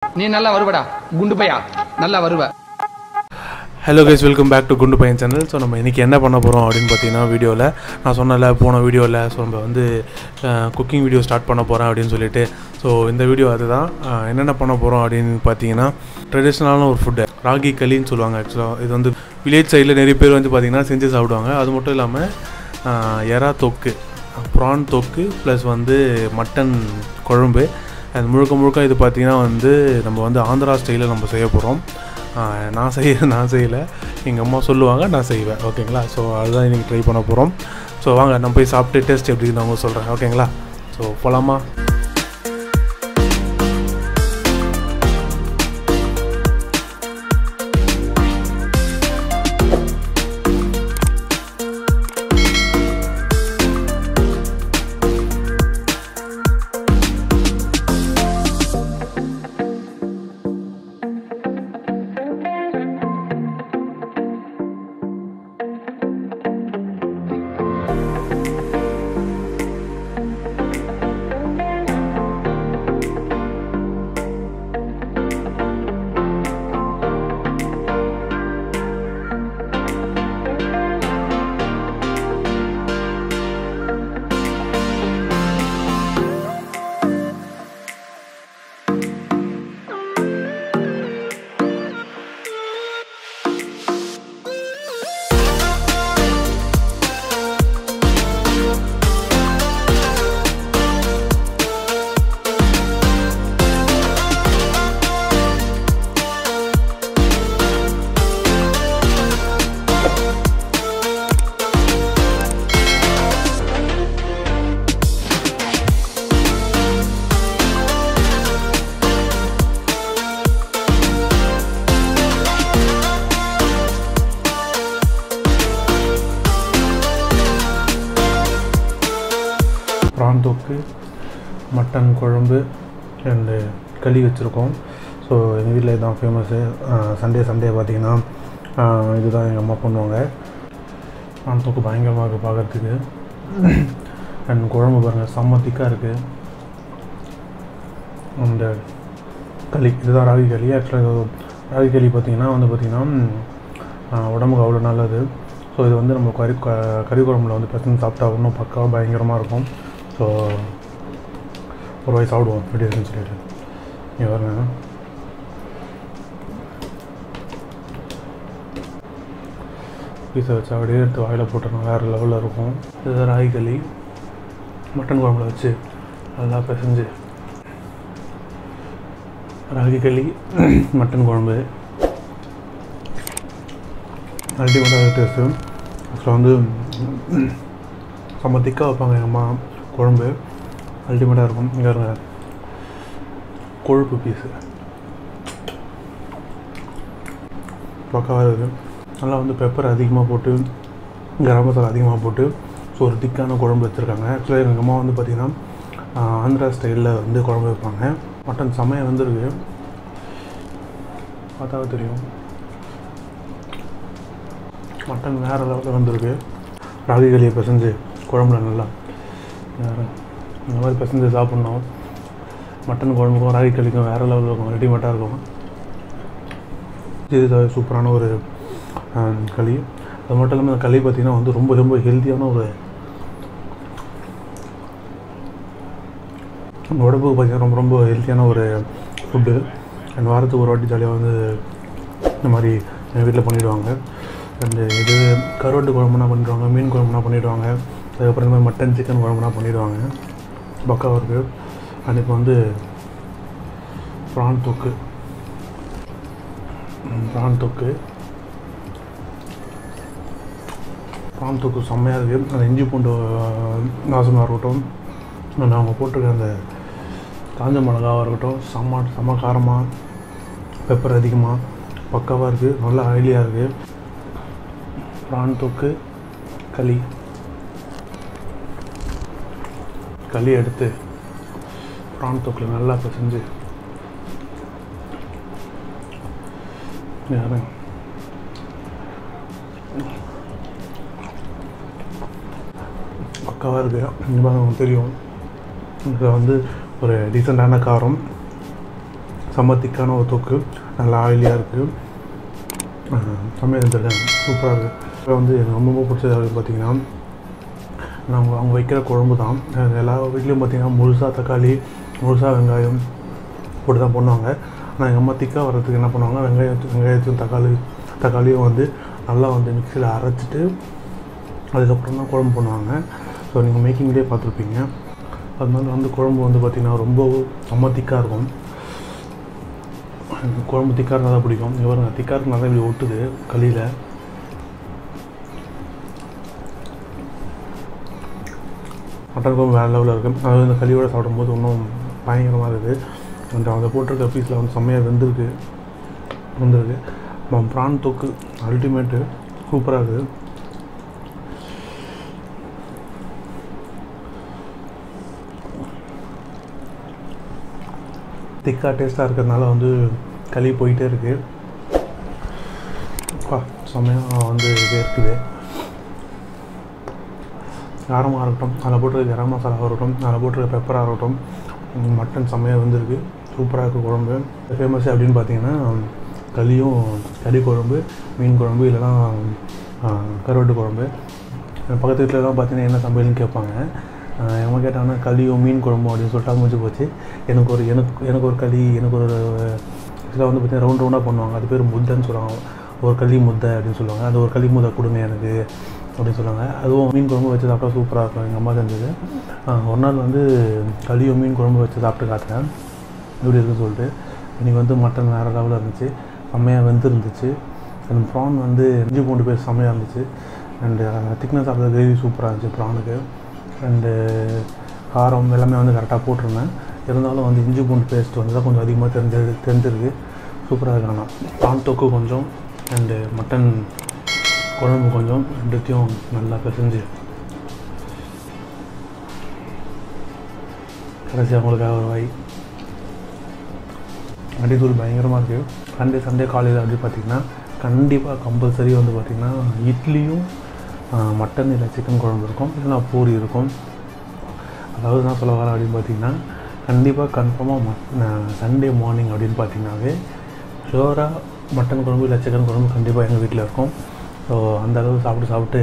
நீ நல்லா வருவடா குண்டுபையா நல்லா வருவ. Hello guys, welcome back to Gundupayan channel. So நம்ம இன்றைக்கி என்ன பண்ண போகிறோம் அப்படின்னு பார்த்தீங்கன்னா, வீடியோவில் நான் சொன்னல போன வீடியோவில் ஸோ நம்ம வந்து குக்கிங் வீடியோ ஸ்டார்ட் பண்ண போகிறேன் அப்படின்னு சொல்லிட்டு. ஸோ இந்த வீடியோ அதுதான். என்னென்ன பண்ண போகிறோம் அப்படின்னு பார்த்தீங்கன்னா, ட்ரெடிஷ்னலான ஒரு ஃபுட்டு ராகி களின்னு சொல்லுவாங்க. ஆக்சுவலாக இது வந்து வில்லேஜ் சைடில் நிறைய பேர் வந்து பார்த்திங்கன்னா செஞ்சு சாப்பிடுவாங்க. அது மட்டும் இல்லாமல் எறா தொக்கு, ப்ரான் தொக்கு ப்ளஸ் வந்து மட்டன் குழம்பு. அது முழுக்க இது பார்த்திங்கன்னா வந்து நம்ம வந்து ஆந்திரா ஸ்டைலில் நம்ம செய்ய போகிறோம். நான் செய்யலை, எங்கள் அம்மா சொல்லுவாங்க, நான் செய்வேன். ஓகேங்களா? ஸோ அதுதான் இன்றைக்கி ட்ரை பண்ண போகிறோம். ஸோ வாங்க நம்ம போய் சாப்பிட்டு டேஸ்ட் எப்படின்னு நான் உங்களுக்கு சொல்கிறேன். ஓகேங்களா? ஸோ போகலாமா? ப்ரான் தொக்கு, மட்டன் குழம்பு அண்டு களி வச்சுருக்கோம். ஸோ எங்கள் வீட்டில் இதுதான் ஃபேமஸ்ஸு. சண்டே பார்த்திங்கன்னா இதுதான் எங்கள் அம்மா பண்ணுவாங்க. ப்ரான் தொக்கு பயங்கரமாக இருக்குது பார்க்குறதுக்கு. அண்ட் குழம்பு பாருங்கள், செம்ம திக்காக இருக்குது. அந்த களி இதுதான் ராகி களி. ஆக்சுவலாக ராகி களி பார்த்திங்கன்னா உடம்புக்கு அவ்வளோ நல்லது. ஸோ இது வந்து நம்ம கறி குழம்புல வந்து பசங்க சாப்பிட்டா இன்னும் பக்காவாக பயங்கரமாக இருக்கும். ஸோ ஒரு வாய் சாப்பிடுவோம் எப்படி இருக்குன்னு சொல்லிட்டு. இங்கே பாருங்க, பீஸை வச்சு அப்படியே எடுத்து வாயில் போட்டோம்னா வேறு லெவலில் இருக்கும். இதுதான் ராகி களி. மட்டன் குழம்புல வச்சு நல்லா பிசைஞ்சு ராகி களி மட்டன் குழம்பு அல்டிமேட்டாக டேஸ்ட்டு. ஆக்சுவலாக வந்து செம்ம திக்காக வைப்பாங்க எங்கள் அம்மா. குழம்பு அல்டிமேட்டாக இருக்கும். இங்கே இருங்க, கொழுப்பு பீஸு பக்காவாக இருக்குது. நல்லா வந்து பெப்பர் அதிகமாக போட்டு, கரம் மசாலா அதிகமாக போட்டு ஸோ ஒரு திக்கான குழம்பு வச்சுருக்காங்க. ஆக்சுவலாக எங்கள் அம்மா வந்து பார்த்திங்கன்னா ஆந்திரா ஸ்டைலில் வந்து குழம்பு வைப்பாங்க. மட்டன் செமையாக வந்துருக்கு, பார்த்தாவே தெரியும். மட்டன் வேறு லெவலில் வந்துருக்கு. ராகி களியை பிசைஞ்சு குழம்புல நல்லா இந்த மாதிரி பிசைஞ்சு சாப்பிட்ணும். மட்டன் குழம்புக்கும் ராகி களிக்கும் வேறு லெவலில் இருக்கும், ரெடிமேட்டாக இருக்கும். இது சூப்பரான ஒரு களி. அது மட்டும் இல்லாமல் இந்த களி பார்த்திங்கன்னா வந்து ரொம்ப ஹெல்த்தியான ஒரு உடம்புக்கு பார்த்திங்கன்னா ரொம்ப ஹெல்த்தியான ஒரு ஃபுட்டு. அண்ட் வாரத்துக்கு ஒரு வாட்டி ஜாலியாக வந்து இந்த மாதிரி எங்கள் வீட்டில் பண்ணிவிடுவாங்க. அண்டு இது கருவாட்டு குழம்புனா பண்ணிவிடுவாங்க, மீன் குழம்புனா பண்ணிவிடுவாங்க. அதுக்கப்புறம் இந்த மாதிரி மட்டன் சிக்கன் குழம்புனா பண்ணிவிடுவாங்க. பக்காவாக இருக்குது. அண்ட் இப்போ வந்து ப்ரான் தொக்கு செம்மையாக இருக்குது. அந்த இஞ்சி பூண்டு வாசமாக இருக்கட்டும், அவங்க போட்டிருக்க அந்த காஞ்ச மிளகாவாக இருக்கட்டும், செம்ம காரமாக, பெப்பர் அதிகமாக பக்காவாக இருக்குது. நல்லா ஆயிலியாக இருக்குது. ப்ரான் தொக்கு களி எடுத்து ப்ரான் தொக்கில் நல்லா பிசைஞ்சு பக்காவாக இருக்குது. இந்த தெரியும், இதில் வந்து ஒரு டீசெண்டான காரம், செம்ம திக்கான ஒரு தொக்கு, நல்லா ஆயிலியாக இருக்குது. செம்மையாக இருந்திருக்காங்க, சூப்பராக இருக்குது. இப்போ வந்து எனக்கு ரொம்ப பிடிச்சது அப்படின்னு பார்த்தீங்கன்னா அவங்க வைக்கிற குழம்பு தான். எல்லா வீட்லேயும் பார்த்திங்கன்னா முழுசாக தக்காளி, முழுசாக வெங்காயம் போட்டு தான் பண்ணுவாங்க. ஆனால் எங்கள் அம்மா திக்காக வர்றதுக்கு என்ன பண்ணுவாங்க, வெங்காயத்தையும் தக்காளியும் வந்து நல்லா வந்து மிக்சியில் அரைச்சிட்டு அதுக்கப்புறம் தான் குழம்பு பண்ணுவாங்க. ஸோ நீங்கள் மேக்கிங்லேயே பார்த்துருப்பீங்க. அதனால வந்து குழம்பு வந்து பார்த்திங்கன்னா ரொம்ப செம்ம திக்காக இருக்கும். குழம்பு திக்காக இருந்தால் தான் பிடிக்கும். இவருங்க திக்காக இருந்தால் தான் இப்படி ஒட்டுது களியில். மட்டன் குழம்பு வேறு லெவலில் இருக்குது. அது இந்த களியோடு சாப்பிடும்போது இன்னும் பயங்கரமாக இருக்குது. அந்த அதை போட்டிருக்க பீஸில் வந்து செம்மையாக வெந்திருக்கு. ப்ரான் தொக்கு அல்டிமேட்டு, சூப்பராக இருக்குது. திக்காக டேஸ்ட்டாக இருக்கிறதுனால வந்து களி போயிட்டே இருக்குது. செம்மையாக வந்து இது இருக்குது. காரமாக இருக்கட்டும், அதில் போட்டிருக்க கரம் மசாலாவாக இருக்கட்டும், அதில் போட்டிருக்க பெப்பராக இருக்கட்டும், மட்டன் செம்மையாக வந்துருக்கு. சூப்பராக இருக்குது குழம்பு. ஃபேமஸ் அப்படின்னு பார்த்தீங்கன்னா களி குழம்பு, மீன் குழம்பு, இல்லைனா கருவாட்டு குழம்பு. பக்கத்து வீட்டிலலாம் பார்த்தீங்கன்னா என்ன சமையல்னு கேட்பாங்க. எம்மா கேட்டாங்கன்னா களியும் மீன் குழம்பும் அப்படின்னு சொல்லிட்டு முடிஞ்சு போச்சு. எனக்கு ஒரு களி, எனக்கு ஒரு இதில் வந்து பார்த்திங்கன்னா ரவுண்டாக பண்ணுவாங்க. அது பேர் முத்தைன்னு சொல்லுவாங்க. ஒரு களி முத்தை அப்படின்னு சொல்லுவாங்க. அந்த ஒரு களி முத்தை கொடுங்க எனக்கு அப்படின்னு சொல்லுவாங்க. அதுவும் மீன் குழம்பு வச்சு சாப்பிட்டா சூப்பராக இருக்கும். எங்கள் அம்மா செஞ்சது. ஒரு நாள் வந்து களியும் மீன் குழம்பு வச்சு சாப்பிட்டு காட்டுறேன் எப்படி இருக்குன்னு சொல்லிட்டு. இன்றைக்கி வந்து மட்டன் வேறு லெவலில் இருந்துச்சு, செம்மையாக வெந்துருந்துச்சு. அண்ட் ப்ரான் வந்து இஞ்சி பூண்டு பேஸ்ட் செம்மையாக இருந்துச்சு. And thickness of the gravy சூப்பராக இருந்துச்சு ப்ரானுக்கு. அண்டு காரம் எல்லாமே வந்து கரெக்டாக போட்டிருந்தேன். இருந்தாலும் வந்து இஞ்சி பூண்டு பேஸ்ட் வந்து தான் கொஞ்சம் அதிகமாக தெரிஞ்சிருக்கு. சூப்பராக இருக்காங்க. ப்ரான் தொக்கு கொஞ்சம் அண்டு மட்டன் குழம்பு கொஞ்சம், ரெண்டுத்தையும் நல்லா பிசைஞ்சு கடைசி அவங்களுக்காக ஒரு வாய். அடித்தூள் பயங்கரமாக இருக்குது. சண்டே காலையில் அப்படி பார்த்திங்கன்னா கண்டிப்பாக கம்பல்சரி வந்து பார்த்திங்கன்னா இட்லியும் மட்டன் இல்லை சிக்கன் குழம்பு இருக்கும், இல்லைனா பூரி இருக்கும். அதாவது நான் சொல்ல வரேன் அப்படின்னு பார்த்திங்கன்னா கண்டிப்பாக கன்ஃபார்மாக சண்டே மார்னிங் அப்படின்னு பார்த்திங்கனாவே ஷுவராக மட்டன் குழம்பு இல்லை சிக்கன் குழம்பு கண்டிப்பாக எங்கள் வீட்டில் இருக்கும். ஸோ அந்தளவு சாப்பிட்டு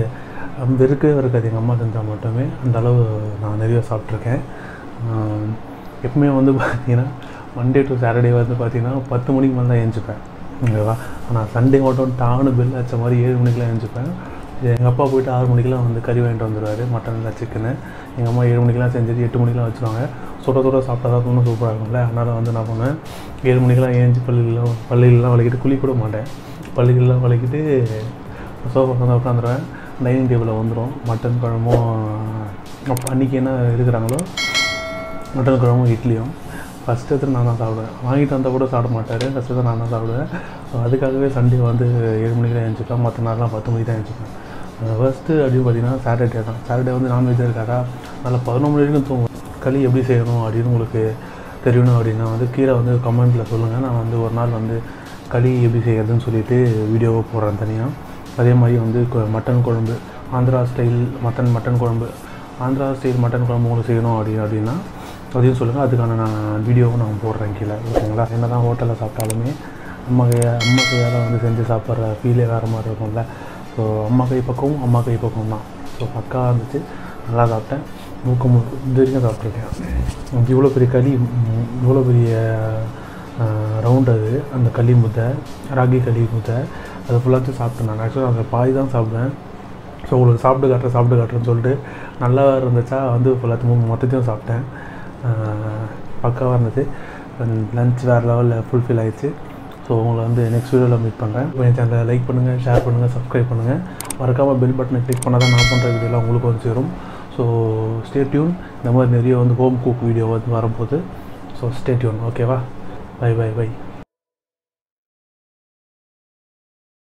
இருக்காது எங்கள் அம்மா செஞ்சால் மட்டுமே. அந்தளவு நான் நிறைய சாப்பிட்ருக்கேன். எப்பவுமே வந்து பார்த்திங்கன்னா மண்டே டு சாட்டர்டே வந்து பார்த்திங்கன்னா 10 மணிக்கு மேலே தான் எழுந்திரிப்பேன், ஓகேவா. ஆனால் சண்டே மட்டும் டானு பெல் அடித்த மாதிரி 7 மணிக்கெலாம் எழுந்திரிப்பேன். எங்கள் அப்பா போய்ட்டு 6 மணிக்கெலாம் வந்து கறி வாங்கிட்டு வந்துடுவார், மட்டன் இல்லை சிக்கனு. எங்கள் அம்மா 7 மணிக்கெலாம் செஞ்சுட்டு 8 மணிக்கெலாம் வச்சுருவாங்க. சுட சாப்பிட்டா தான் இன்னும் சூப்பராக இருக்கும்ல. அதனால் வந்து நான் பண்ணுவேன், 7 மணிக்கெலாம் ஏஞ்சி பள்ளிகளெலாம் வலிக்கிட்டு குளிக்கூட மாட்டேன். பள்ளிகளெலாம் வலிக்கிட்டு சோஃபா வந்து உட்காந்துருவேன். டைனிங் டேபிளில் வந்துடும் மட்டன் குழம்பும், அப்போ அன்றைக்கி என்ன இருக்கிறாங்களோ மட்டன் குழம்பும் இட்லியும். ஃபஸ்ட்டு எடுத்து நான் தான் சாப்பிடுவேன். வாங்கிட்டு வந்தால் கூட சாப்பிட மாட்டார், ஃபஸ்ட்டு தான் நான் தான் சாப்பிடுவேன். ஸோ அதுக்காகவே சண்டே வந்து 7 மணிக்கு தான் எழுந்திரிப்பேன், மற்ற நாள்லாம் 10 மணிக்கு தான் எழுந்திரிப்பேன். ஃபஸ்ட்டு அப்படின்னு பார்த்தீங்கன்னா சாட்டர்டே தான். சாட்டர்டே வந்து நான்வெஜ்ஜாக இருக்காதா, அதில் 11 மணி வரைக்கும் தூங்குவேன். களி எப்படி செய்யணும் அப்படின்னு உங்களுக்கு தெரியணும் அப்படின்னா வந்து கீழே வந்து கமெண்ட்டில் சொல்லுங்கள். நான் வந்து ஒரு நாள் வந்து களி எப்படி செய்யறதுன்னு சொல்லிவிட்டு வீடியோவை போடுறேன் தனியாக. அதே மாதிரி வந்து மட்டன் குழம்பு, ஆந்திரா ஸ்டைல் மட்டன் குழம்பு, ஆந்திரா ஸ்டைல் மட்டன் குழம்பு உங்களுக்கு செய்யணும் அப்படின்னா அதையும் சொல்லுங்கள். அதுக்கான நான் வீடியோவும் நான் போடுறேன் கீழே, ஓகேங்களா. என்ன தான் ஹோட்டலில் சாப்பிட்டாலுமே அம்மா கையால் வந்து செஞ்சு சாப்பிட்ற ஃபீலே வேறு மாதிரி இருக்கும்ல. ஸோ அம்மா கை பக்கம் தான். ஸோ பக்காவாக இருந்துச்சு, நல்லா சாப்பிட்டேன். இது வரைக்கும் சாப்பிட்ருக்கேன். இவ்வளோ பெரிய களி, இவ்வளோ பெரிய ரவுண்ட் அது அந்த களி முத்தை, ராகி களி முத்தை, அது ஃபுல்லாத்தையும் சாப்பிட்டேன் நான். ஆக்சுவலாக அந்த பாய் தான் சாப்பிட்டேன். ஸோ உங்களுக்கு சாப்பிட்டு காட்டுறேன்னு சொல்லிட்டு நல்லா இருந்துச்சா வந்து ஃபுல்லாத்தையும் மொத்தத்தையும் சாப்பிட்டேன். பக்காவாக இருந்துச்சு. லன்ச் வேறு லெவலில் ஃபுல்ஃபில் ஆகிடுச்சு. ஸோ உங்களை வந்து நெக்ஸ்ட் வீடியோவில் மீட் பண்ணுறேன். என் சேனலை லைக் பண்ணுங்கள், ஷேர் பண்ணுங்கள், சப்ஸ்கிரைப் பண்ணுங்கள். மறக்காமல் பெல் பட்டனை கிளிக் பண்ணால் தான் நான் பண்ணுற வீடியோலாம் உங்களுக்கு வந்து சேரும். So stay tune. இந்த மாதிரி நிறைய வந்து ஹோம் குக் வீடியோ வந்து வரும்போது ஸோ ஸ்டே டியூன், ஓகேவா. பை.